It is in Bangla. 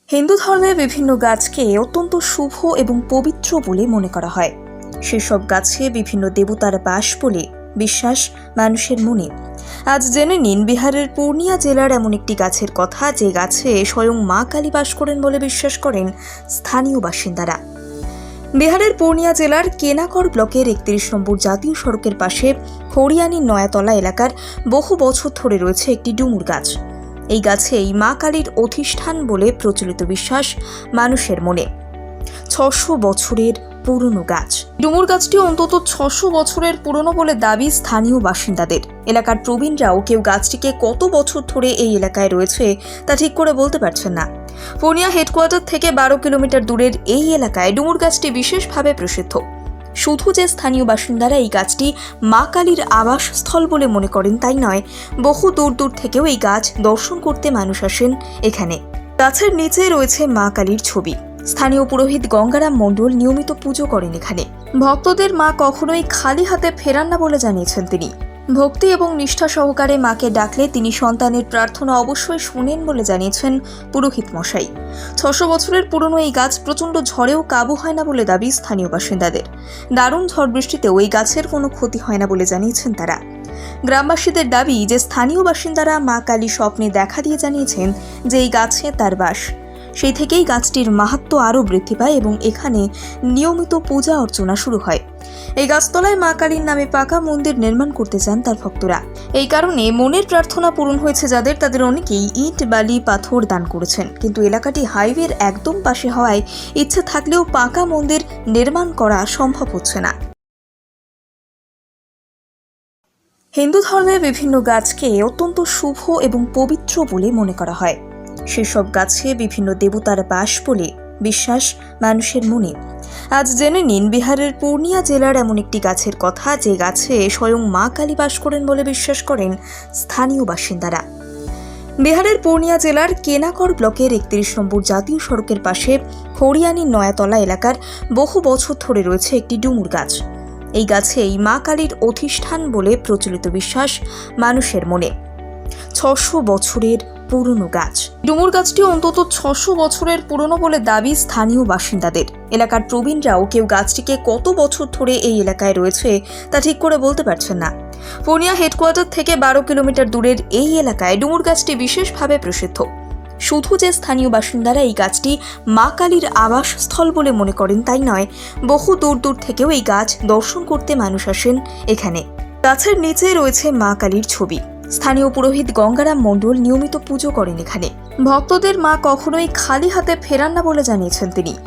হিন্দু ধর্মে বিভিন্ন গাছকে অত্যন্ত শুভ এবং পবিত্র বলে মনে করা হয়। সেসব গাছে বিভিন্ন দেবতার বাস বলে বিশ্বাস মানুষের মনে। আজ জেনে নিন বিহারের পূর্ণিয়া জেলার এমন একটি গাছের কথা, যে গাছে স্বয়ং মা কালী বাস করেন বলে বিশ্বাস করেন স্থানীয় বাসিন্দারা। বিহারের পূর্ণিয়া জেলার কেনাকর ব্লকের ৩১ নম্বর জাতীয় সড়কের পাশে হরিয়ানির নয়াতলা এলাকার বহু বছর ধরে রয়েছে একটি ডুমুর গাছ। এই গাছেই মা কালীর অধিষ্ঠান বলে প্রচলিত বিশ্বাস মানুষের মনে। ৬০০ বছরের পুরনো গাছ। ডুমুর গাছটি অন্তত ৬০০ বছরের পুরনো বলে দাবি স্থানীয় বাসিন্দাদের। এলাকার প্রবীণরাও কেউ গাছটিকে কত বছর ধরে এই এলাকায় রয়েছে তা ঠিক করে বলতে পারছেন না। পূর্ণিয়া হেডকোয়ার্টার থেকে ১২ কিলোমিটার দূরের এই এলাকায় ডুমুর গাছটি বিশেষভাবে প্রসিদ্ধ। শুধু যে স্থানীয় বাসিন্দারা এই গাছটি মা কালীর আবাসস্থল বলে মনে করেন তাই নয়, বহু দূর দূর থেকেও এই গাছ দর্শন করতে মানুষ আসেন এখানে। গাছের নিচে রয়েছে মা কালীর ছবি। স্থানীয় পুরোহিত গঙ্গারাম মণ্ডল নিয়মিত পুজো করেন এখানে। ভক্তদের মা কখনোই খালি হাতে ফেরান না বলে জানিয়েছেন তিনি। ভক্তি এবং নিষ্ঠা সহকারে মাকে ডাকলে তিনি সন্তানের প্রার্থনা অবশ্যই শোনেন বলে জানিয়েছেন পুরোহিত মশাই। ৬০০ বছরের পুরনো এই গাছ প্রচণ্ড ঝড়েও কাবু হয় না বলে দাবি স্থানীয় বাসিন্দাদের। দারুণ ঝড় বৃষ্টিতেও এই গাছের কোনো ক্ষতি হয় না বলে জানিয়েছেন তারা। গ্রামবাসীদের দাবি যে স্থানীয় বাসিন্দারা মা কালী স্বপ্নে দেখা দিয়ে জানিয়েছেন যে এই গাছে তার বাস। সেই থেকেই গাছটির মাহাত্ম্য আরও বৃদ্ধি পায় এবং এখানে নিয়মিত পূজা অর্চনা শুরু হয়। এই গাছতলায় মা কালীর নামে পাকা মন্দির নির্মাণ করতে চান তার ভক্তরা। এই কারণে মনের প্রার্থনা পূরণ হয়েছে তাদের অনেকেই ইট বালি পাথর দান করেছেন। কিন্তু এলাকাটি হাইওয়ের একদম পাশে হওয়ায় ইচ্ছে থাকলেও পাকা মন্দির নির্মাণ করা সম্ভব হচ্ছে না। হিন্দু ধর্মে বিভিন্ন গাছকে অত্যন্ত শুভ এবং পবিত্র বলে মনে করা হয়। সেসব গাছে বিভিন্ন দেবতার বাস বলে বিশ্বাস মানুষের মনে। আজ জেনে নিন বিহারের পূর্ণিয়া জেলার এমন একটি গাছের কথা, যে গাছে স্বয়ং মা কালী বাস করেন বলে বিশ্বাস করেন স্থানীয় বাসিন্দারা। বিহারের পূর্ণিয়া জেলার কেনাকর ব্লকের ৩১ নম্বর জাতীয় সড়কের পাশে হরিয়ানির নয়াতলা এলাকার বহু বছর ধরে রয়েছে একটি ডুমুর গাছ। এই গাছেই মা কালীর অধিষ্ঠান বলে প্রচলিত বিশ্বাস মানুষের মনে। ৬০০ বছরের পুরনো গাছ। ডুমুর গাছটি অন্তত ৬০০ বছরের পুরনো বলে দাবি স্থানীয় বাসিন্দাদের। এলাকার প্রবীণরাও কেউ গাছটিকে কত বছর ধরে এই এলাকায় রয়েছে তা ঠিক করে বলতে পারছেন না। পূর্ণিয়া হেডকোয়ার্টার থেকে ১২ কিলোমিটার দূরের এই এলাকায় ডুমুর গাছটি বিশেষভাবে প্রসিদ্ধ। শুধু যে স্থানীয় বাসিন্দারা এই গাছটি মা কালীর আবাসস্থল বলে মনে করেন তাই নয়, বহু দূর দূর থেকেও এই গাছ দর্শন করতে মানুষ আসেন এখানে। গাছের নিচে রয়েছে মা কালীর ছবি। স্থানীয় পুরোহিত গঙ্গারাম মণ্ডল নিয়মিত পুজো করেন এখানে। ভক্তদের মা কখনোই খালি হাতে ফেরান না বলে জানিয়েছেন তিনি।